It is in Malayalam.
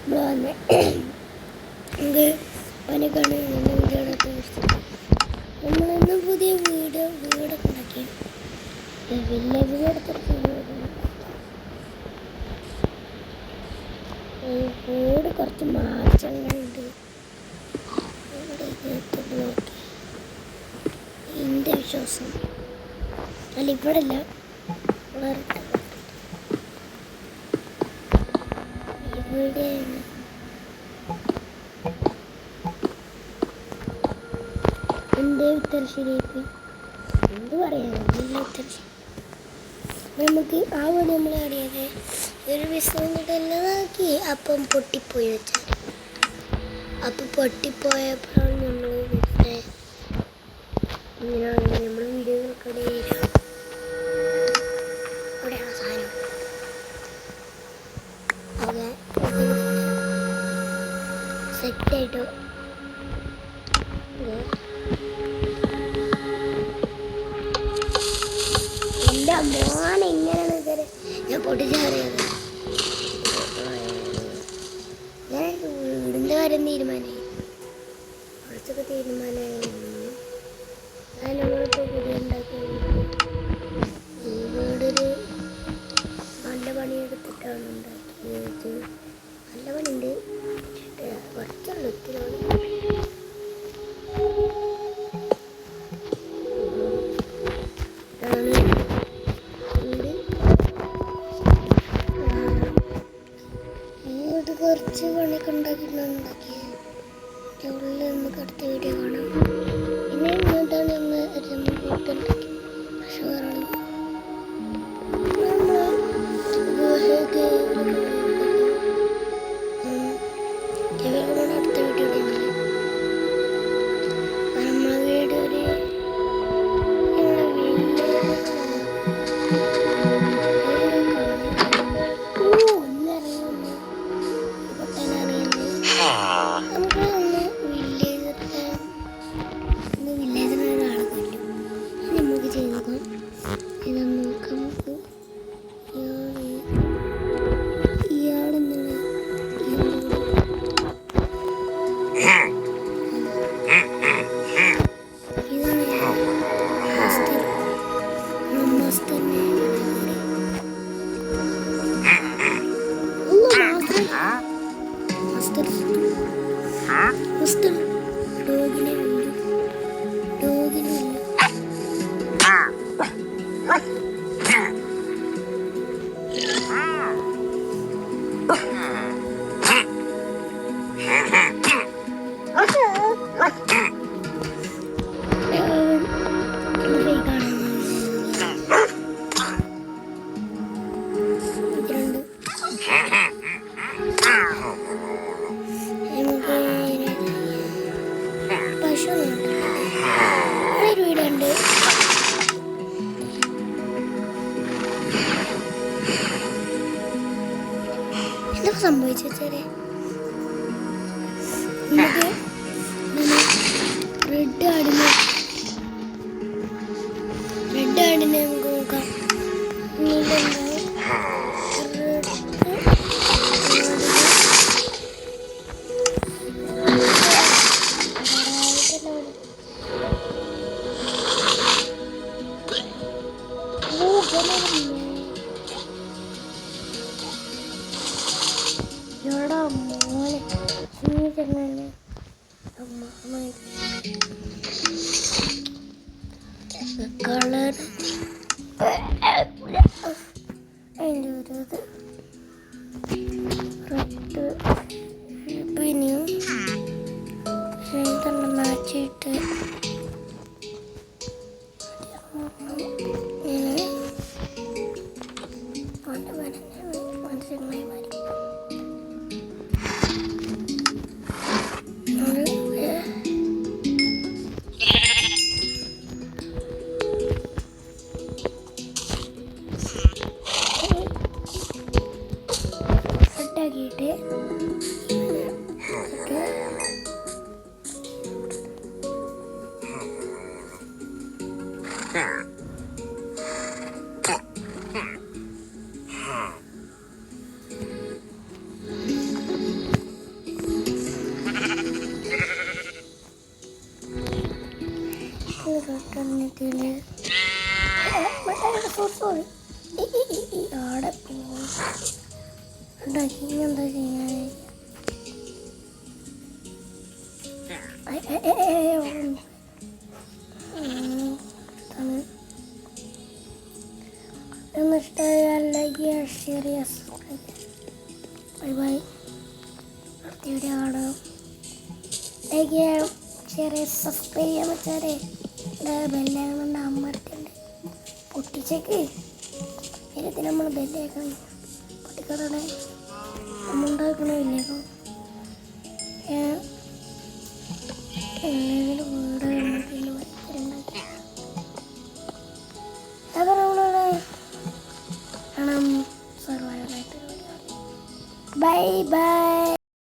നമ്മൾ വന്ന് നമുക്ക് പനിക്കാണ് വീഡിയോടൊക്കെ നമ്മളിന്ന് പുതിയ വീടൊക്കെ ഉണ്ടാക്കി വില്ലേജിൽ എടുത്തിട്ട് വീട് കുറച്ച് മാറ്റങ്ങളുണ്ട്. നോക്കി എൻ്റെ വിശ്വാസം അല്ല ഇവിടെ അല്ല ഇവിടെയാണ്. എൻ്റെ ഉത്തരശ്ശേരിക്ക് എന്ത് പറയാൻ ഉത്തരശ്ശേരി നമുക്ക് ആ വീട് നമ്മൾ അറിയാതെ ഒരു വിഷയം കിട്ടുന്നതാക്കി അപ്പം പൊട്ടിപ്പോയി വെച്ചാൽ അപ്പം പൊട്ടിപ്പോയപ്പോഴാണ് നമ്മൾ ഇങ്ങനെ നമ്മൾ വീഡിയോകൾക്കിടയിൽ ഇവിടെയാണ് സാധനം ഓക്കെ സെറ്റായിട്ട് എൻ്റെ മോനെ ഇങ്ങനെയാണ് ഇതുവരെ ഞാൻ പൊട്ടിച്ചറിയത്. ഞാൻ വീടിൻ്റെ കാര്യം തീരുമാനമായി കുറച്ചൊക്കെ തീരുമാനമായി. അത് നമ്മളിപ്പോൾ പുതിയ ഉണ്ടാക്കി ഈ വീടൊരു നല്ല പണിയെടുത്തിട്ടാണ് ഉണ്ടാക്കിയത്. നല്ല പണിയുണ്ട് കുറച്ചുള്ളൂ ഒത്തിരി കുറച്ച് പണിയൊക്കെ ഉണ്ടാക്കിയത്. ഉള്ളിൽ നമുക്ക് അടുത്ത വീഡിയോ കാണാം. പിന്നെ ഇങ്ങോട്ടാണ് നമ്മൾ വീട്ടുണ്ടാക്കി ഷുഗറാണ് അടുത്ത വീഡിയോ നമ്മളെ വീട് ഒരു സംഭവിച്ചു വെച്ചാല് റെഡ് ആടിനെ നമുക്ക് നോക്കാം. കളർ അതിൻ്റെ ഒരു റെഡ് പിന്നെയും തന്നെ മാറ്റിയിട്ട് മനസ്സിലായി മാറി. എന്നിട്ടില് സോറി ആടെ പോയി ഉണ്ടാക്കി എന്താ ചെയ്യാൻ ഇഷ്ടമായാൽ ലൈക്ക് ചെയ്യുക ഷെയർ ചെയ്യുക സബ്സ്ക്രൈബ് ചെയ്യുക ബൈ ബൈ അടുത്ത വീഡിയോ കാണാം ലൈക്ക് ചെയ്യാം ഷെയർ ചെയ്യുക സബ്സ്ക്രൈബ് ചെയ്യാൻ വെച്ചാലേ ബെല്ലേക്കൊണ്ട് അമ്മർത്തുണ്ട് പൊട്ടിച്ചേക്ക് നേരത്തെ നമ്മൾ ബെല്ലേക്കണം പൊട്ടിക്കടടെ നമ്മളുണ്ടാക്കണമില്ലേക്കും എന്തെങ്കിലും വീട് പിന്നെ ഭയങ്കരണ്ടാക്കി അതൊക്കെ നമ്മളവിടെ കാണാം സർവൈവറായിട്ട് ബൈ ബൈ